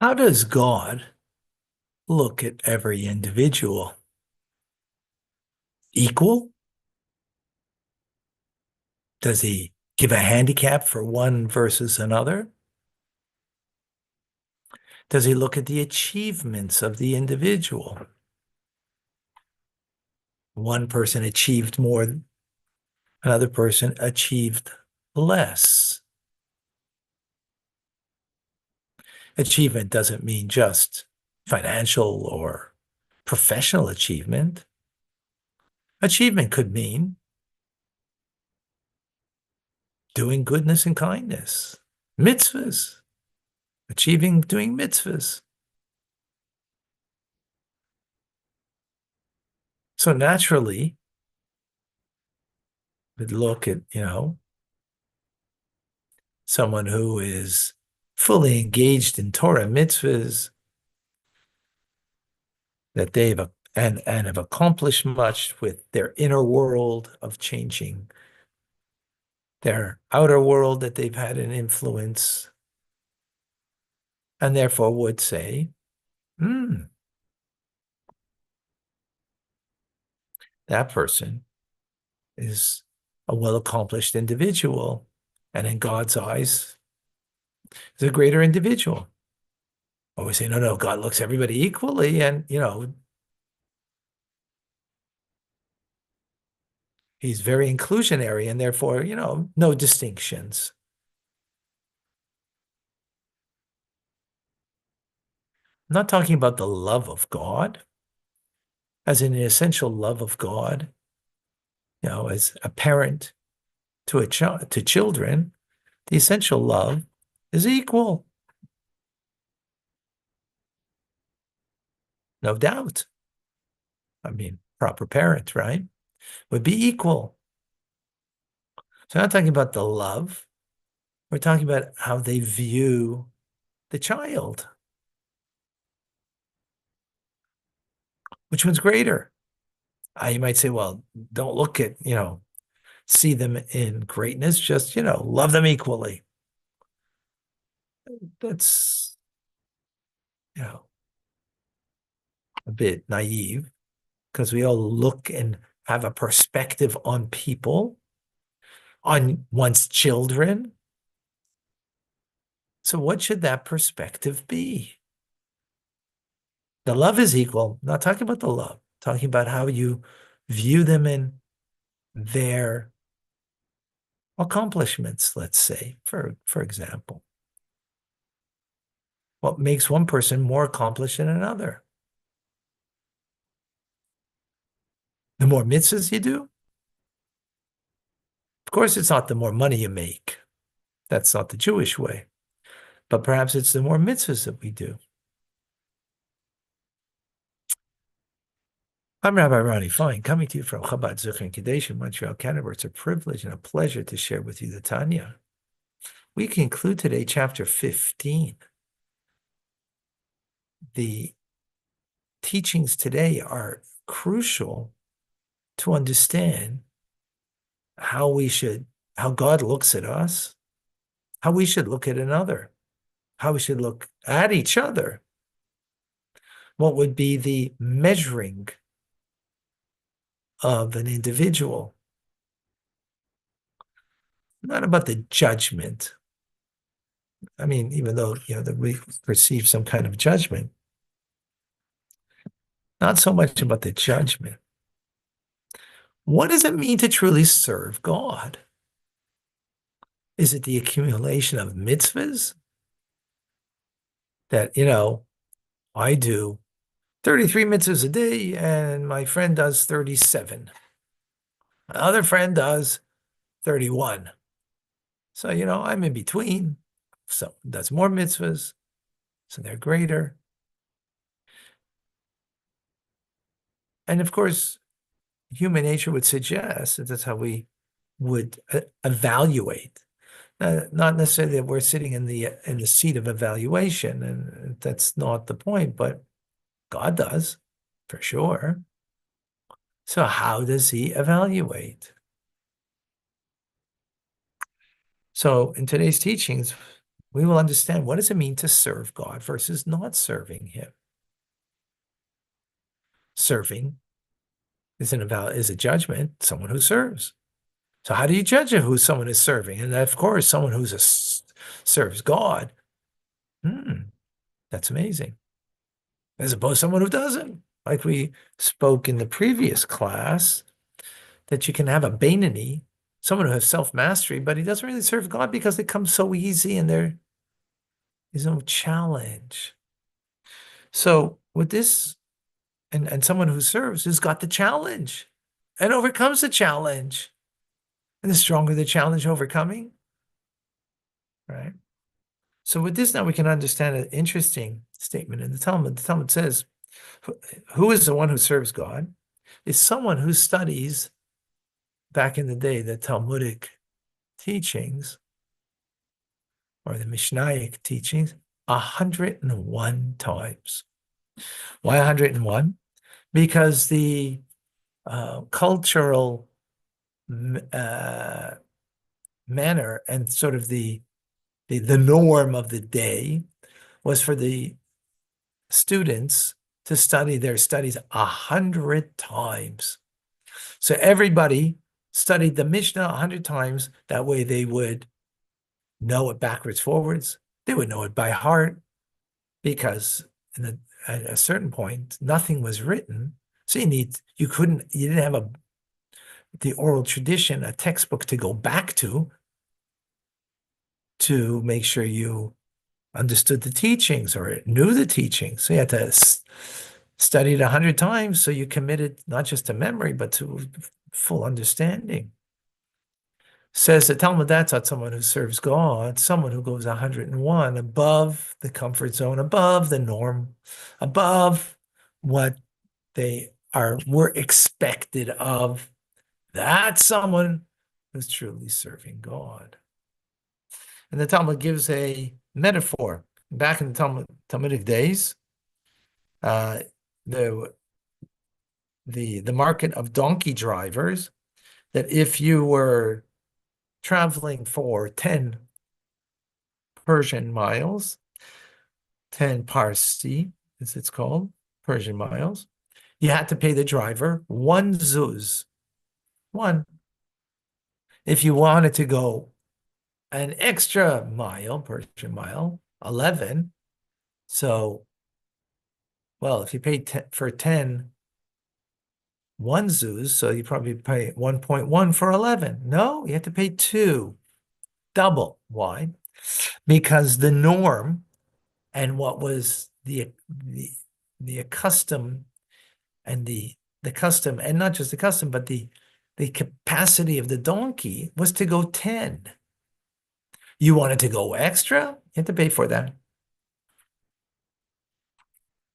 How does God look at every individual? Equal? Does he give a handicap for one versus another? Does he look at the achievements of the individual? One person achieved more, another person achieved less. Achievement doesn't mean just financial or professional achievement. Achievement could mean doing goodness and kindness, mitzvahs, achieving doing mitzvahs. So naturally, we'd look at, someone who is fully engaged in Torah mitzvahs, that they've and have accomplished much with their inner world of changing their outer world, that they've had an influence, and therefore would say, hmm, that person is a well-accomplished individual, and in God's eyes, is a greater individual. Or we say, no, no, God looks everybody equally, and he's very inclusionary, and therefore, no distinctions. I'm not talking about the love of God, as in the essential love of God, as a parent to to children. The essential love is equal, no doubt. I mean, proper parent, right? Would be equal. So I'm not talking about the love. We're talking about how they view the child. Which one's greater? You might say, well, don't look at, see them in greatness, just, love them equally. That's, you know, a bit naive because we all look and have a perspective on people, on one's children. So what should that perspective be? The love is equal. I'm not talking about the love, talking about how you view them in their accomplishments, let's say, for example. What makes one person more accomplished than another? The more mitzvahs you do? Of course, it's not the more money you make. That's not the Jewish way. But perhaps it's the more mitzvahs that we do. I'm Rabbi Ronnie Fine, coming to you from Chabad Zuch and Kadesh in Montreal, Canada. It's a privilege and a pleasure to share with you the Tanya. We conclude today chapter 15. The teachings today are crucial to understand how God looks at us, how we should look at another, how we should look at each other. What would be the measuring of an individual? Not about the judgment. I mean, even though, that we perceive some kind of judgment, not so much about the judgment. What does it mean to truly serve God? Is it the accumulation of mitzvahs that, I do 33 mitzvahs a day and my friend does 37. My other friend does 31. So, I'm in between. So does more mitzvahs, so they're greater. And of course, human nature would suggest that that's how we would evaluate. Not necessarily that we're sitting in the seat of evaluation, and that's not the point, but God does, for sure. So how does he evaluate? So in today's teachings, we will understand what does it mean to serve God versus not serving him. Serving is a judgment, someone who serves. So how do you judge who someone is serving? And of course, someone serves God. That's amazing. As opposed to someone who doesn't. Like we spoke in the previous class, that you can have a Bainani, someone who has self-mastery, but he doesn't really serve God because it comes so easy and there is no challenge. So with this, and someone who serves who's got the challenge and overcomes the challenge. And the stronger the challenge overcoming, right? So with this now we can understand an interesting statement in the Talmud. The Talmud says, who is the one who serves God? Is someone who studies, back in the day, the Talmudic teachings or the Mishnaic teachings 101 times. Why 101? Because the cultural manner and sort of the norm of the day was for the students to study their studies 100 times. So everybody studied the Mishnah 100 times. That way they would know it backwards, forwards. They would know it by heart because at a certain point, nothing was written. So you didn't have the oral tradition, a textbook to go back to make sure you understood the teachings or knew the teachings. So you had to study it 100 times so you committed not just to memory, but to full understanding. Says the Talmud, that's not someone who serves God, someone who goes 101 above the comfort zone, above the norm, above what they were expected of. That's someone who's truly serving God. And the Talmud gives a metaphor. Back in the Talmudic days, the market of donkey drivers, that if you were traveling for 10 Persian miles, 10 parsi, as it's called, Persian miles, you had to pay the driver 1 zuz. 1. If you wanted to go an extra mile, Persian mile, 11. So, well, if you paid for 10, 1 zuz, so you probably pay 1.1 for 11. No, you have to pay 2, double. Why? Because the norm and what was the custom and the custom, and not just the custom, but the capacity of the donkey was to go 10. You wanted to go extra, you had to pay for that.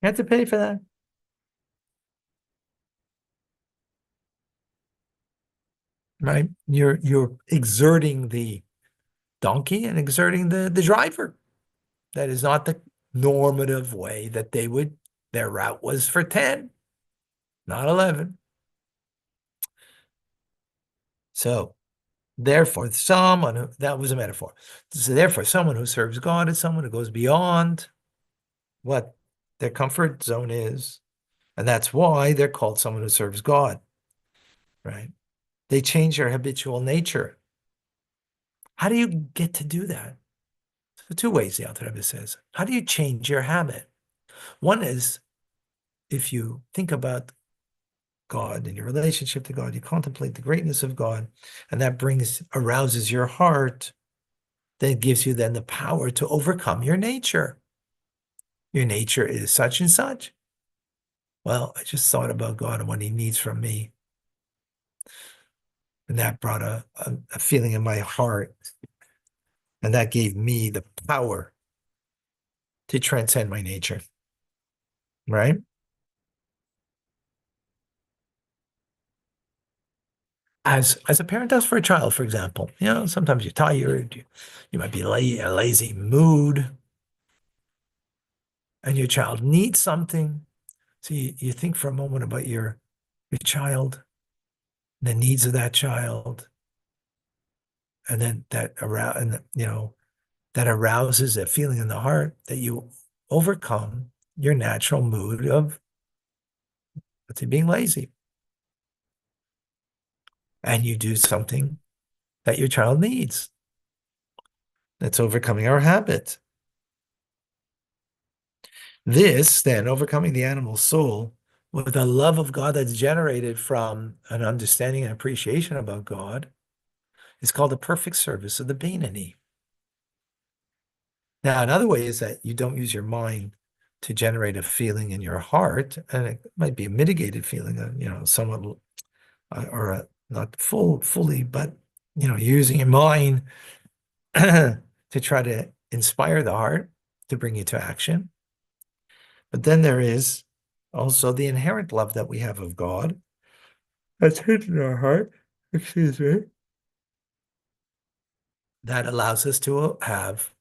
You had to pay for that. Right? You're exerting the donkey and exerting the driver. That is not the normative way that their route was for 10, not 11. So therefore, that was a metaphor. So therefore, someone who serves God is someone who goes beyond what their comfort zone is. And that's why they're called someone who serves God, right? They change their habitual nature. How do you get to do that? So 2 ways, the Alter Rebbe says. How do you change your habit? One is, if you think about God and your relationship to God, you contemplate the greatness of God, and that arouses your heart, that gives you then the power to overcome your nature. Your nature is such and such. Well, I just thought about God and what he needs from me. And that brought a feeling in my heart. And that gave me the power to transcend my nature. Right? As a parent does for a child, for example. Sometimes you're tired, you might be a lazy mood, and your child needs something. So you think for a moment about your child, the needs of that child, and then that around, and that arouses a feeling in the heart that you overcome your natural mood of, let's say, being lazy. And you do something that your child needs. That's overcoming our habit. This, then, overcoming the animal soul with a love of God that's generated from an understanding and appreciation about God, is called the perfect service of the Beinoni. Now, another way is that you don't use your mind to generate a feeling in your heart, and it might be a mitigated feeling, somewhat, not fully, but using your mind to try to inspire the heart to bring you to action. But then there is also the inherent love that we have of God that's hidden in our heart, excuse me, that allows us to have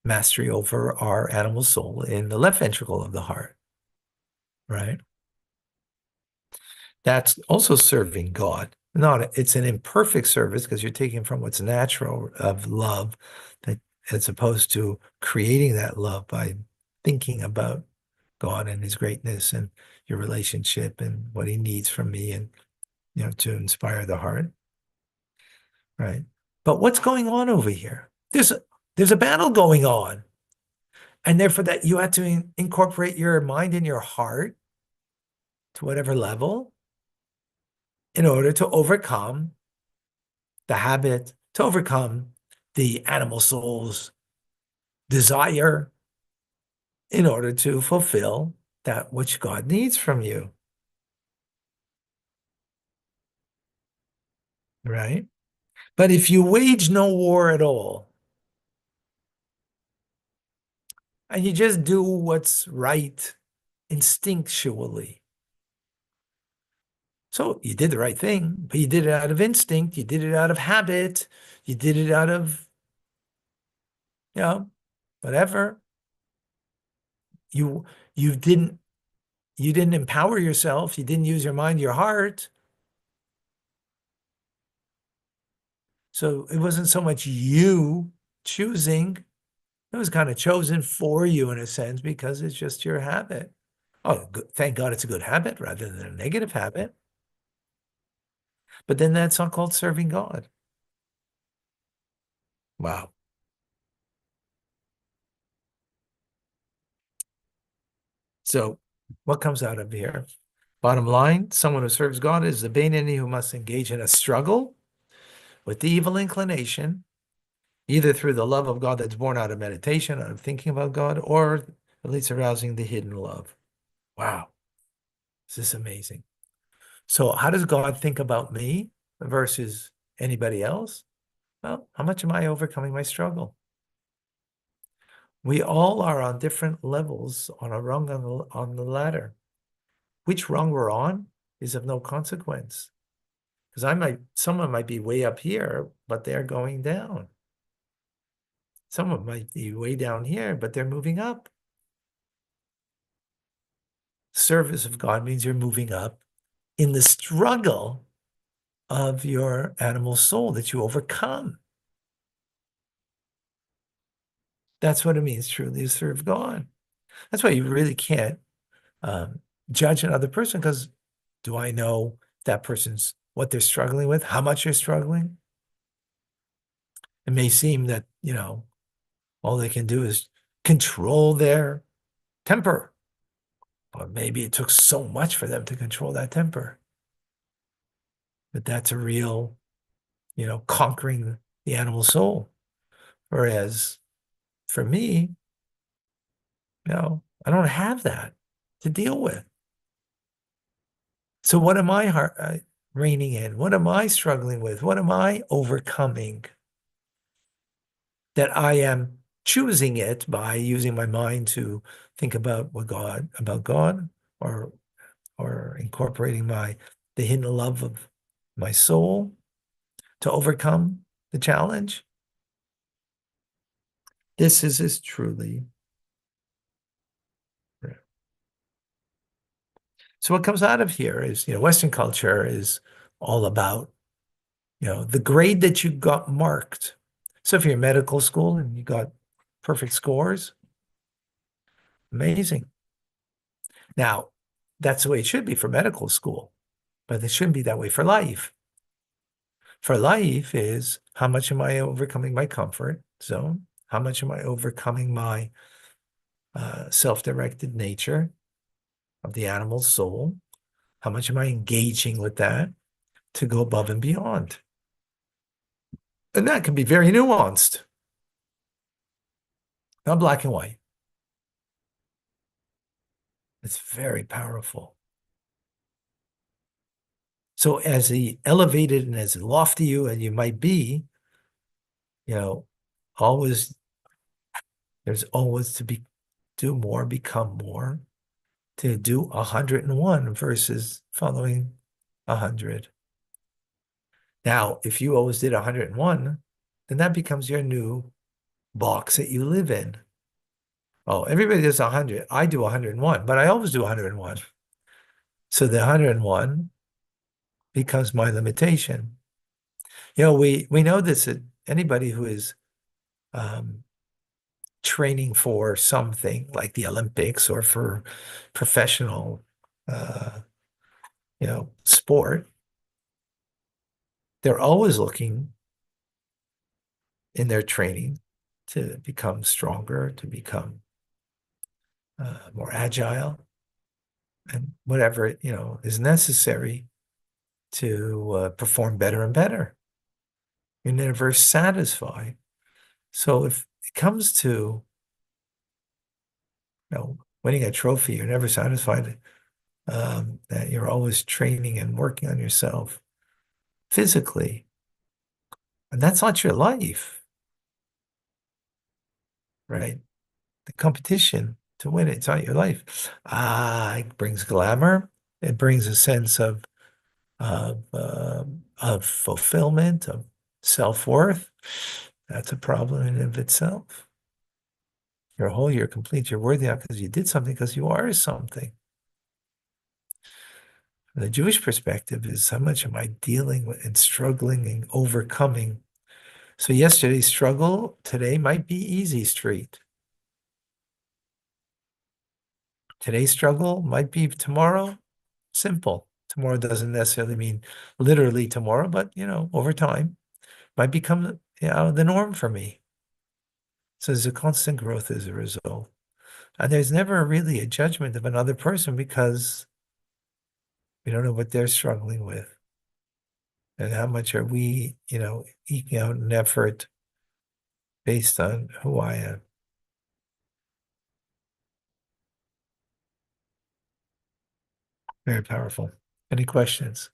mastery over our animal soul in the left ventricle of the heart, right? That's also serving God. It's an imperfect service because you're taking from what's natural of love, that as opposed to creating that love by thinking about God and his greatness and your relationship and what he needs from me, and to inspire the heart, right? But what's going on over here? There's a battle going on. And therefore that you have to incorporate your mind and your heart to whatever level in order to overcome the habit, to overcome the animal soul's desire in order to fulfill that which God needs from you, right? But if you wage no war at all, and you just do what's right instinctually, so you did the right thing, but you did it out of instinct, you did it out of habit, you did it out of, whatever. You you didn't you didn't empower yourself, you didn't use your mind, your heart. So it wasn't so much you choosing, it was kind of chosen for you in a sense because it's just your habit. Oh, good. Thank God it's a good habit rather than a negative habit. But then that's not called serving God. Wow. So what comes out of here? Bottom line, someone who serves God is the Beinoni who must engage in a struggle with the evil inclination, either through the love of God that's born out of meditation, out of thinking about God, or at least arousing the hidden love. Wow, this is amazing. So how does God think about me versus anybody else? Well, how much am I overcoming my struggle? We all are on different levels on a rung on the ladder. Which rung we're on is of no consequence. Because someone might be way up here, but they're going down. Someone might be way down here, but they're moving up. Service of God means you're moving up in the struggle of your animal soul that you overcome. That's what it means truly to serve God. That's why you really can't judge another person, because do I know that person's what they're struggling with, how much they're struggling? It may seem that, all they can do is control their temper, but maybe it took so much for them to control that temper. But that's a real, conquering the animal soul. Whereas for me, I don't have that to deal with. So what am I reining in? What am I struggling with? What am I overcoming? That I am choosing it by using my mind to think about about God, or incorporating the hidden love of my soul to overcome the challenge. This is truly. So what comes out of here is, Western culture is all about, the grade that you got marked. So if you're in medical school and you got perfect scores, amazing. Now, that's the way it should be for medical school, but it shouldn't be that way for life. For life is how much am I overcoming my comfort zone? How much am I overcoming my self-directed nature of the animal soul? How much am I engaging with that to go above and beyond? And that can be very nuanced, not black and white. It's very powerful. So as elevated and as lofty you and you might be, you know, always there's always to be do more, become more, to do 101 versus following 100. Now, if you always did 101, then that becomes your new box that you live in. Oh, everybody does 100. I do 101, but I always do 101. So the 101 becomes my limitation. We know this that anybody who is um, training for something like the Olympics or for professional, uh, sport, they're always looking in their training to become stronger, to become more agile, and whatever is necessary to perform better and better. You're never satisfied. So if it comes to winning a trophy, you're never satisfied. That you're always training and working on yourself physically, and that's not your life, right? The competition to win it's not your life. It brings glamour. It brings a sense of fulfillment, of self-worth. That's a problem in and of itself. You're whole, you're complete, you're worthy not because you did something, because you are something. The Jewish perspective is how much am I dealing with and struggling and overcoming? So yesterday's struggle today might be easy street. Today's struggle might be tomorrow simple. Tomorrow doesn't necessarily mean literally tomorrow, but over time might become the norm for me. So there's a constant growth as a result. And there's never really a judgment of another person because we don't know what they're struggling with. And how much are we, eking out an effort based on who I am? Very powerful. Any questions?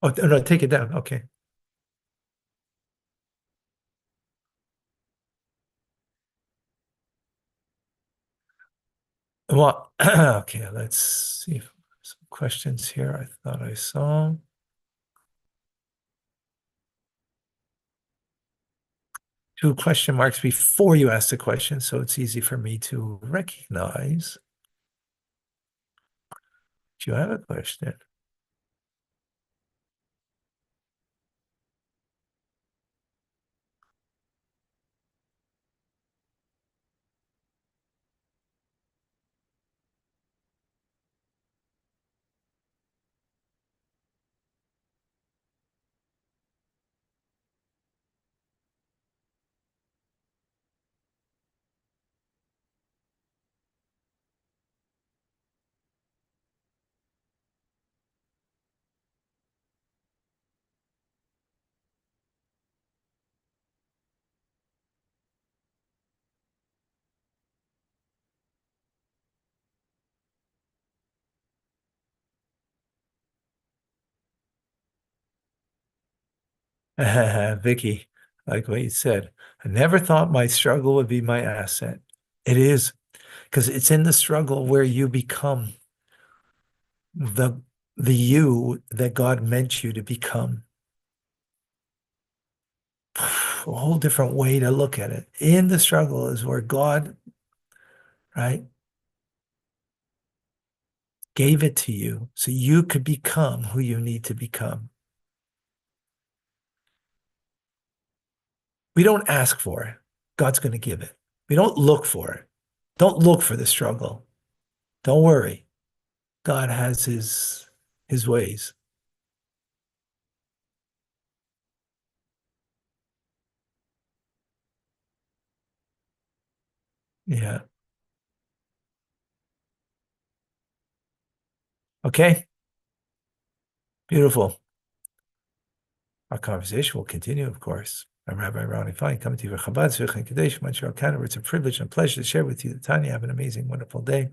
Oh, no, take it down. Okay. Well, okay, let's see some questions here. I thought I saw. Two question marks before you ask the question, so it's easy for me to recognize. Do you have a question? Vicky, like what you said, I never thought my struggle would be my asset. It is, because it's in the struggle where you become the you that God meant you to become. A whole different way to look at it. In the struggle is where God, right, gave it to you so you could become who you need to become. We don't ask for it. God's going to give it. We don't look for it. Don't look for the struggle. Don't worry. God has his ways. Yeah. Okay. Beautiful. Our conversation will continue, of course. I'm Rabbi Ronnie Fine, coming to you from Chabad, Zurich and Kadesh, Montreal, Canada. It's a privilege and a pleasure to share with you, Tanya. Have an amazing, wonderful day.